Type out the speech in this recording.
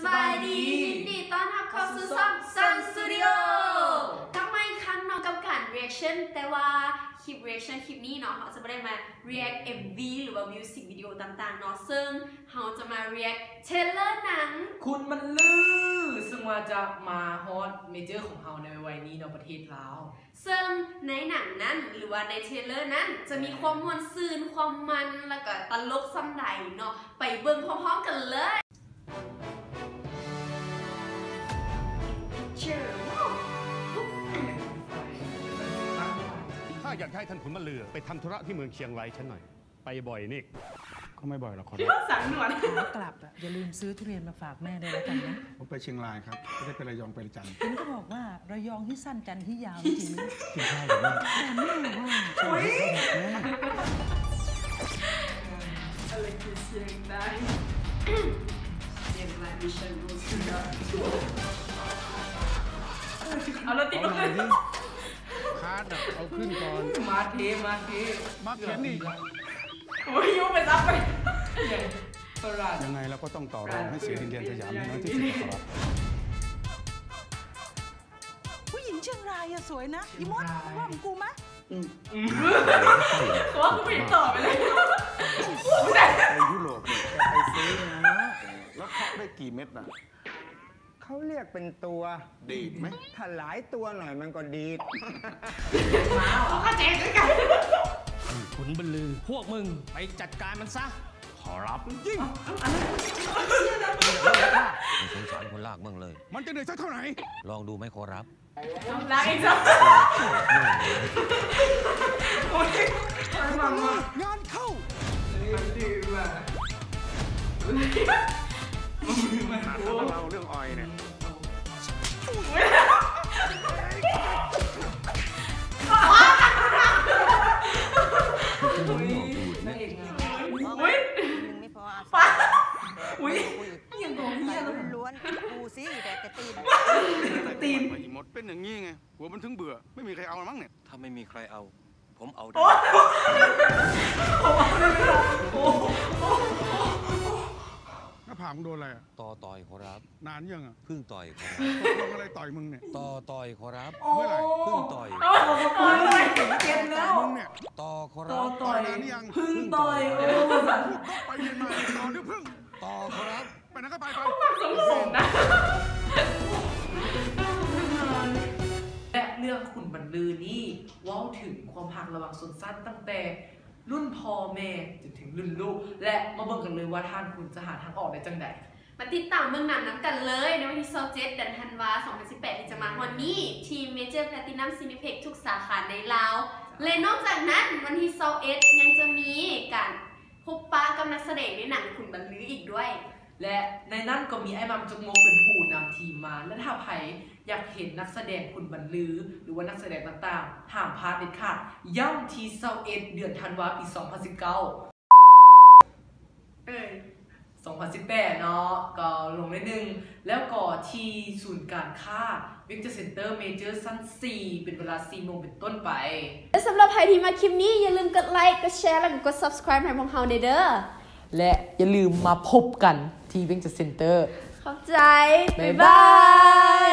บายดียินดีต้อนรับเข้าสู่ช่อง Sun Studio กลับมาอีกครั้งเนาะกับการ reaction แต่ว่าคลิป reaction คลิปนี้เนาะเขาจะไม่ได้มา react MV หรือว่า music video ต่างๆเนาะซึ่งเขาจะมา react trailer หนังคุณมันลือซึ่งว่าจะมาฮอตเมเจอร์ของเขาในวัยนี้เนาะประเทศลาวซึ่งในหนังนั้นหรือว่าในเทรลเลอร์นั้นจะมีความม่วนซื่นความมันแล้วก็ตลกซ้ำใดเนาะไปเบิ่งพร้อมๆกันเลยข้าอยากให้ท่านขุนมะเลือไปทำธุระที่เมืองเชียงรายฉันหน่อยไปบ่อยนี่ก็ไม่บ่อยหรอกครับสั่งหนวดกลับอ่ะอย่าลืมซื้อทุเรียนมาฝากแม่ด้วยแล้วกันนะผมไปเชียงรายครับไม่ได้ไประยองไประจันทร์คุณก็บอกว่าระยองที่สั้นจันทร์ที่ยาวจริงไหมจริงใช่หรือไม่แต่แม่ว่าอะไรคือเชียงรายเชียงรายมิชชั่นรูสเอาแล้วติดเลยคาร์ดเอาขึ้นก่อนมาเทมาเข็นนี่โอ้ยยุ่งไปซับไปยังไงเราก็ต้องต่อรองให้เสียดินแดนสยามน้อยที่สุดครับผู้หญิงเชียงรายอะสวยนะอีมดว่าของกูมะเขาว่ากูไม่ตอบไปเลยไปยุโรปไปซื้อนะแล้วเคาะได้กี่เม็ดน่ะเขาเรียกเป็นตัวดีดไหมถ้าหลายตัวหน่อยมันก็ดีดเขาก็แจกด้วยกันขุนบรรลือพวกมึงไปจัดการมันซะขอรับยิ่งสงสารคนลากเมืองเลยมันจะเหนื่อยสักเท่าไหร่ลองดูไหมขอรับลากอีกจ้ะงานเข้าเราเรื่องออยเนี่ยยังโดนเหี้ยล้วนกูสิแต่กระตีนหมดเป็นอย่างงี้ไงหัวมันถึงเบื่อไม่มีใครเอามั้งเนี่ยถ้าไม่มีใครเอาผมเอาได้หน้าผากมึงโดนอะไรอ่ะต่อยขอรับนานยังอ่ะพึ่งต่อยขอรับโดนอะไรต่อยมึงเนี่ยต่อยขอรับเมื่อไหร่พึ่งต่อยเก็บแล้วมึงเนี่ยขอรับต่อยนานยังพึ่งต่อยพูดไปเรียนมาตอนนี้พึ่งขอรับไปนั่นก็ไปสมองนะและเรื่องขุนบรรลือนี่ว้าวถึงความหักระหว่างส่วนสั้นตั้งแต่รุ่นพ่อแม่จนถึงรุ่นลูกและมาเบิ่งกันเลยว่าท่านคุณจะหาทางออกได้จังใดมาติดตามเมืองหนังน้ำกันเลยในวันที่27เดือนธันวาคม 2018ที่จะมาวันนี้ทีมเมเจอร์แพลตินัมซีนิเพ็กทุกสาขาในลาวและนอกจากนั้นวันที่21ยังจะมีการพบปะกับนักแสดงในหนังขุนบรรลืออีกด้วยและในนั้นก็มีไอ้มัมจงโมเป็นผู้นำทีมมาและถ้าใครอยากเห็นนักแสดงขุนบรรลือหรือว่านักแสดงต่างๆห้ามพลาดเด็ดขาดย่ำที่21เดือนธันวาคมปี 2019 2018 เนาะก็ลงได้หนึ่งแล้วก็ที่ศูนย์การค้าวิกเตอร์เซ็นเตอร์เมเจอร์ชั้น 4เป็นเวลา 4 โมงเป็นต้นไปและสำหรับใครที่มาคลิปนี้อย่าลืมกดไลค์กดแชร์และกด subscribe ให้พวกเราเด้อและอย่าลืมมาพบกันที่วิกเตอร์เซ็นเตอร์ขอบใจบ๊ายบาย